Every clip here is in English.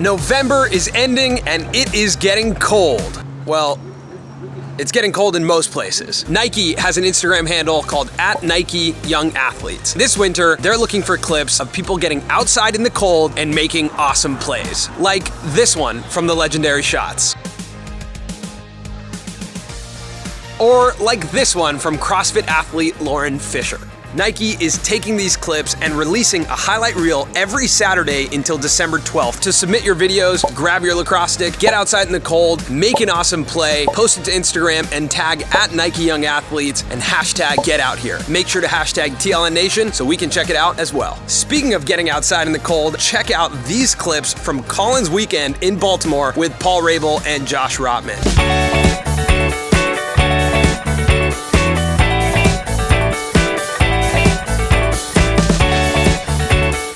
November is ending and it is getting cold. Well, it's getting cold in most places. Nike has an Instagram handle called @NikeYoungAthletes. This winter, they're looking for clips of people getting outside in the cold and making awesome plays. Like this one from the legendary shots. Or like this one from CrossFit athlete Lauren Fisher. Nike is taking these clips and releasing a highlight reel every Saturday until December 12th. To submit your videos, grab your lacrosse stick, get outside in the cold, make an awesome play, post it to Instagram, and tag @NikeYoungAthletes and #GetOutHere. Make sure to hashtag TLN Nation so we can check it out as well. Speaking of getting outside in the cold, check out these clips from Collins Weekend in Baltimore with Paul Rabel and Josh Rotman.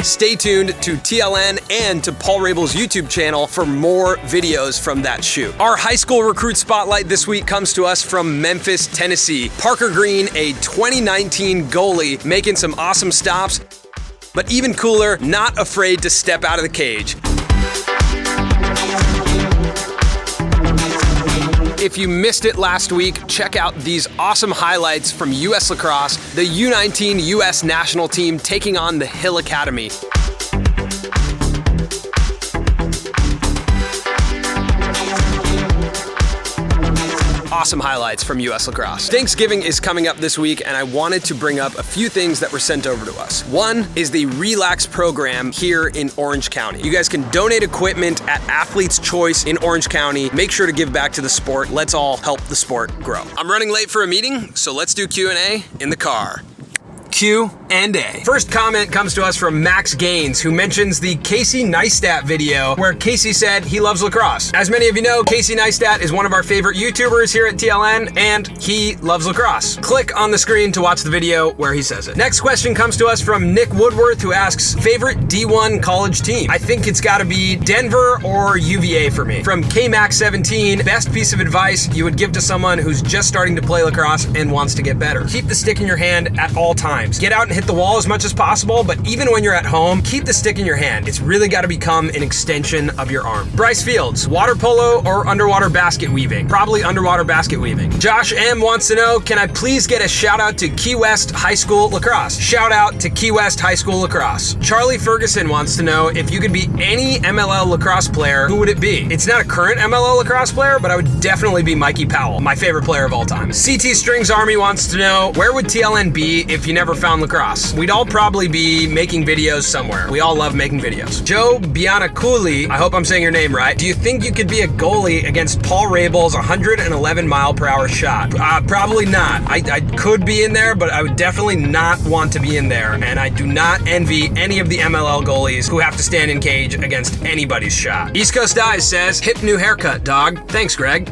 Stay tuned to TLN and to Paul Rabel's YouTube channel for more videos from that shoot. Our high school recruit spotlight this week comes to us from Memphis, Tennessee. Parker Green, a 2019 goalie, making some awesome stops, but even cooler, not afraid to step out of the cage. If you missed it last week, check out these awesome highlights from US Lacrosse, the U19 US national team taking on the Hill Academy. Awesome highlights from US Lacrosse. Thanksgiving is coming up this week, and I wanted to bring up a few things that were sent over to us. One is the Relax program here in Orange County. You guys can donate equipment at Athlete's Choice in Orange County. Make sure to give back to the sport. Let's all help the sport grow. I'm running late for a meeting, so let's do Q&A in the car. Q&A. First comment comes to us from Max Gaines, who mentions the Casey Neistat video where Casey said he loves lacrosse. As many of you know, Casey Neistat is one of our favorite YouTubers here at TLN, and he loves lacrosse. Click on the screen to watch the video where he says it. Next question comes to us from Nick Woodworth, who asks, favorite D1 college team? I think it's gotta be Denver or UVA for me. From KMax17, best piece of advice you would give to someone who's just starting to play lacrosse and wants to get better. Keep the stick in your hand at all times. Get out and hit the wall as much as possible, but even when you're at home, keep the stick in your hand. It's really got to become an extension of your arm. Bryce Fields, water polo or underwater basket weaving? Probably underwater basket weaving. Josh M wants to know, can I please get a shout out to Key West High School Lacrosse? Shout out to Key West High School Lacrosse. Charlie Ferguson wants to know, if you could be any MLL lacrosse player, who would it be? It's not a current MLL lacrosse player, but I would definitely be Mikey Powell, my favorite player of all time. CT Strings Army wants to know, where would TLN be if you never found lacrosse? We'd all probably be making videos somewhere. We all love making videos. Joe Bianaculi, I hope I'm saying your name right. Do you think you could be a goalie against Paul Rabel's 111 mile per hour shot? Probably not. I could be in there, but I would definitely not want to be in there. And I do not envy any of the MLL goalies who have to stand in cage against anybody's shot. East Coast Eyes says, hip new haircut, dog. Thanks, Greg.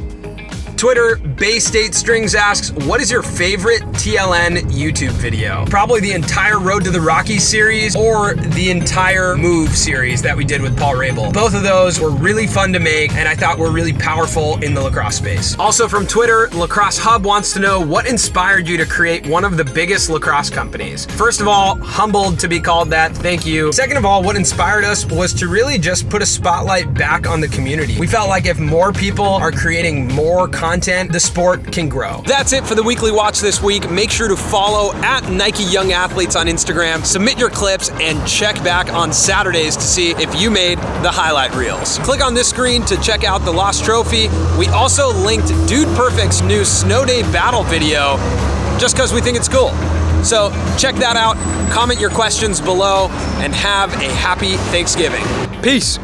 Twitter, Bay State Strings asks, what is your favorite TLN YouTube video? Probably the entire Road to the Rockies series or the entire Move series that we did with Paul Rabel. Both of those were really fun to make and I thought were really powerful in the lacrosse space. Also from Twitter, Lacrosse Hub wants to know, what inspired you to create one of the biggest lacrosse companies? First of all, humbled to be called that, thank you. Second of all, what inspired us was to really just put a spotlight back on the community. We felt like if more people are creating more content, the sport can grow. That's it for the weekly watch this week. Make sure to follow @NikeYoungAthletes on Instagram, submit your clips, and check back on Saturdays to see if you made the highlight reels. Click on this screen to check out the lost trophy. We also linked Dude Perfect's new Snow Day Battle video just because we think it's cool. So check that out, comment your questions below, and have a happy Thanksgiving. Peace.